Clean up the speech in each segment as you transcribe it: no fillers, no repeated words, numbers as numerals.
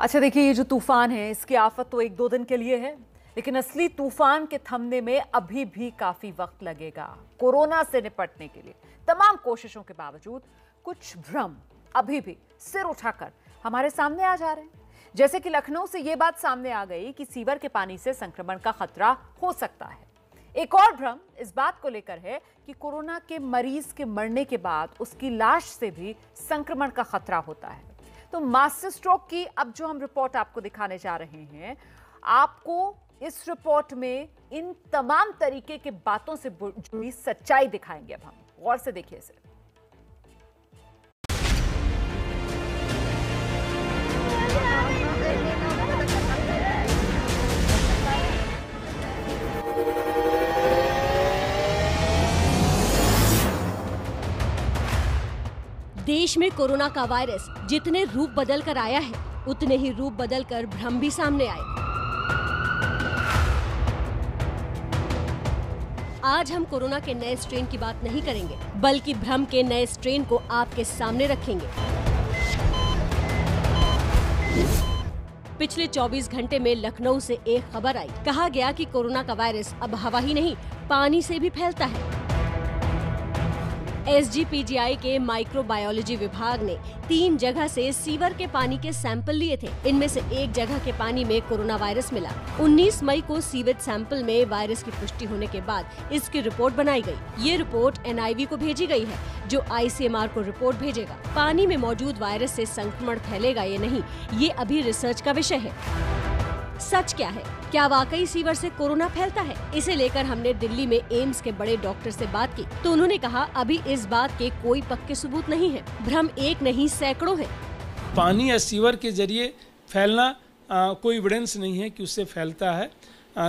अच्छा देखिए, ये जो तूफान है इसकी आफत तो एक दो दिन के लिए है, लेकिन असली तूफान के थमने में अभी भी काफी वक्त लगेगा। कोरोना से निपटने के लिए तमाम कोशिशों के बावजूद कुछ भ्रम अभी भी सिर उठाकर हमारे सामने आ जा रहे हैं। जैसे कि लखनऊ से यह बात सामने आ गई कि सीवर के पानी से संक्रमण का खतरा हो सकता है। एक और भ्रम इस बात को लेकर है कि कोरोना के मरीज के मरने के बाद उसकी लाश से भी संक्रमण का खतरा होता है। तो मास्टर स्ट्रोक की अब जो हम रिपोर्ट आपको दिखाने जा रहे हैं, आपको इस रिपोर्ट में इन तमाम तरीके के बातों से जुड़ी सच्चाई दिखाएंगे। अब हम गौर से देखिए इसे। देश में कोरोना का वायरस जितने रूप बदल कर आया है, उतने ही रूप बदल कर भ्रम भी सामने आए। आज हम कोरोना के नए स्ट्रेन की बात नहीं करेंगे, बल्कि भ्रम के नए स्ट्रेन को आपके सामने रखेंगे। पिछले 24 घंटे में लखनऊ से एक खबर आई। कहा गया कि कोरोना का वायरस अब हवा ही नहीं, पानी से भी फैलता है। SGPGI के माइक्रोबायोलॉजी विभाग ने 3 जगह से सीवर के पानी के सैंपल लिए थे। इनमें से एक जगह के पानी में कोरोना वायरस मिला। 19 मई को सीवेज सैंपल में वायरस की पुष्टि होने के बाद इसकी रिपोर्ट बनाई गई। ये रिपोर्ट NIV को भेजी गई है, जो ICMR को रिपोर्ट भेजेगा। पानी में मौजूद वायरस से संक्रमण फैलेगा या नहीं, ये अभी रिसर्च का विषय है। सच क्या है? क्या वाकई सीवर से कोरोना फैलता है? इसे लेकर हमने दिल्ली में एम्स के बड़े डॉक्टर से बात की, तो उन्होंने कहा अभी इस बात के कोई पक्के सबूत नहीं है। भ्रम एक नहीं सैकड़ों है। पानी या सीवर के जरिए फैलना कोई एविडेंस नहीं है कि उससे फैलता है,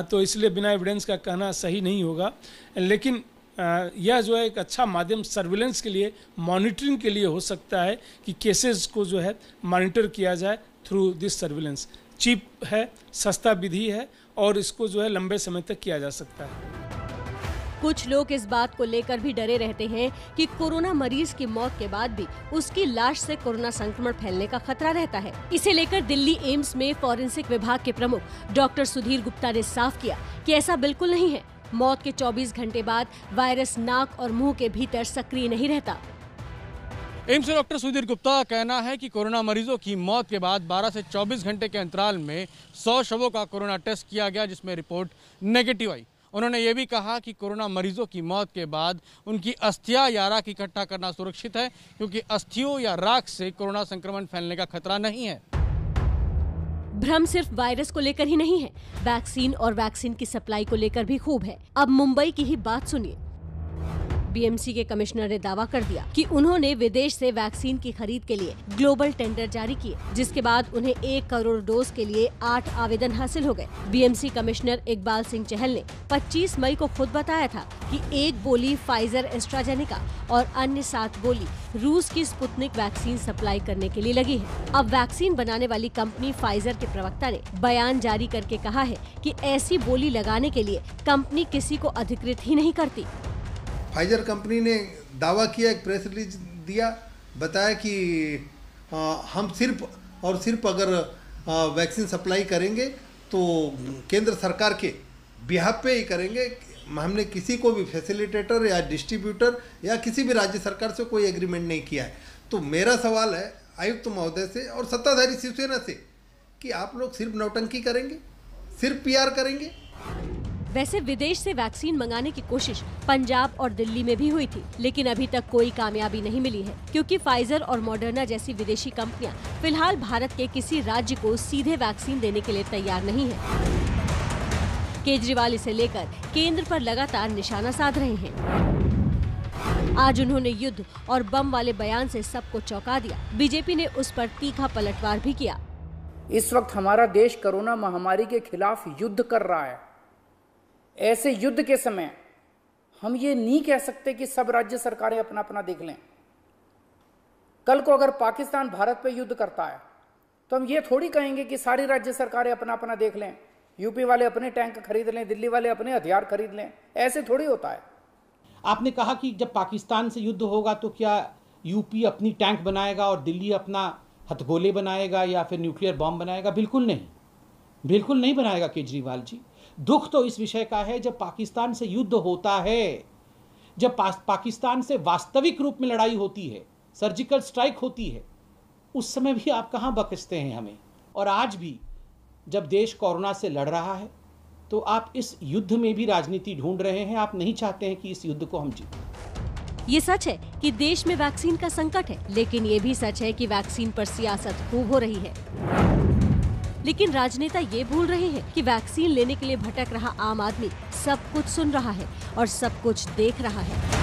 तो इसलिए बिना एविडेंस का कहना सही नहीं होगा। लेकिन यह जो है एक अच्छा माध्यम सर्विलेंस के लिए, मॉनिटरिंग के लिए हो सकता है कि केसेस को जो है मॉनिटर किया जाए थ्रू दिस सर्विलेंस। चीप है, सस्ता विधि है और इसको जो है लंबे समय तक किया जा सकता है। कुछ लोग इस बात को लेकर भी डरे रहते हैं कि कोरोना मरीज की मौत के बाद भी उसकी लाश से कोरोना संक्रमण फैलने का खतरा रहता है। इसे लेकर दिल्ली एम्स में फॉरेंसिक विभाग के प्रमुख डॉक्टर सुधीर गुप्ता ने साफ किया कि ऐसा बिल्कुल नहीं है। मौत के 24 घंटे बाद वायरस नाक और मुंह के भीतर सक्रिय नहीं रहता। एम्स से डॉक्टर सुधीर गुप्ता का कहना है कि कोरोना मरीजों की मौत के बाद 12 से 24 घंटे के अंतराल में 100 शवों का कोरोना टेस्ट किया गया, जिसमें रिपोर्ट नेगेटिव आई। उन्होंने ये भी कहा कि कोरोना मरीजों की मौत के बाद उनकी अस्थियां या राख इकट्ठा करना सुरक्षित है, क्योंकि अस्थियों या राख से कोरोना संक्रमण फैलने का खतरा नहीं है। भ्रम सिर्फ वायरस को लेकर ही नहीं है, वैक्सीन और वैक्सीन की सप्लाई को लेकर भी खूब है। अब मुंबई की ही बात सुनिए। BMC के कमिश्नर ने दावा कर दिया कि उन्होंने विदेश से वैक्सीन की खरीद के लिए ग्लोबल टेंडर जारी किए, जिसके बाद उन्हें 1 करोड़ डोज के लिए 8 आवेदन हासिल हो गए। BMC कमिश्नर इकबाल सिंह चहल ने 25 मई को खुद बताया था कि 1 बोली फाइजर एस्ट्राजेनेका और अन्य 7 बोली रूस की स्पुतनिक वैक्सीन सप्लाई करने के लिए लगी है। अब वैक्सीन बनाने वाली कंपनी फाइजर के प्रवक्ता ने बयान जारी करके कहा है कि ऐसी बोली लगाने के लिए कंपनी किसी को अधिकृत ही नहीं करती। फाइजर कंपनी ने दावा किया, एक प्रेस रिलीज दिया, बताया कि हम सिर्फ और सिर्फ अगर वैक्सीन सप्लाई करेंगे तो केंद्र सरकार के बिहाफ पे ही करेंगे। हमने किसी को भी फैसिलिटेटर या डिस्ट्रीब्यूटर या किसी भी राज्य सरकार से कोई एग्रीमेंट नहीं किया है। तो मेरा सवाल है आयुक्त महोदय से और सत्ताधारी शिवसेना से कि आप लोग सिर्फ नौटंकी करेंगे, सिर्फ PR करेंगे। वैसे विदेश से वैक्सीन मंगाने की कोशिश पंजाब और दिल्ली में भी हुई थी, लेकिन अभी तक कोई कामयाबी नहीं मिली है, क्योंकि फाइजर और मॉडर्ना जैसी विदेशी कंपनियां फिलहाल भारत के किसी राज्य को सीधे वैक्सीन देने के लिए तैयार नहीं है। केजरीवाल इसे लेकर केंद्र पर लगातार निशाना साध रहे हैं। आज उन्होंने युद्ध और बम वाले बयान से सबको चौंका दिया। बीजेपी ने उस पर तीखा पलटवार भी किया। इस वक्त हमारा देश कोरोना महामारी के खिलाफ युद्ध कर रहा है। ऐसे युद्ध के समय हम ये नहीं कह सकते कि सब राज्य सरकारें अपना अपना देख लें। कल को अगर पाकिस्तान भारत पे युद्ध करता है तो हम ये थोड़ी कहेंगे कि सारी राज्य सरकारें अपना अपना देख लें। यूपी वाले अपने टैंक खरीद लें, दिल्ली वाले अपने हथियार खरीद लें, ऐसे थोड़ी होता है। आपने कहा कि जब पाकिस्तान से युद्ध होगा तो क्या यूपी अपनी टैंक बनाएगा और दिल्ली अपना हथगोले बनाएगा या फिर न्यूक्लियर बॉम्ब बनाएगा? बिल्कुल नहीं, बिल्कुल नहीं बनाएगा केजरीवाल जी। दुख तो इस विषय का है जब पाकिस्तान से युद्ध होता है, जब पाकिस्तान से वास्तविक रूप में लड़ाई होती है, सर्जिकल स्ट्राइक होती है, उस समय भी आप कहां बख्शते हैं हमें। और आज भी जब देश कोरोना से लड़ रहा है तो आप इस युद्ध में भी राजनीति ढूंढ रहे हैं। आप नहीं चाहते हैं कि इस युद्ध को हम जीतें। ये सच है कि देश में वैक्सीन का संकट है, लेकिन ये भी सच है कि वैक्सीन पर सियासत खूब हो रही है। लेकिन राजनेता ये भूल रहे हैं कि वैक्सीन लेने के लिए भटक रहा आम आदमी सब कुछ सुन रहा है और सब कुछ देख रहा है।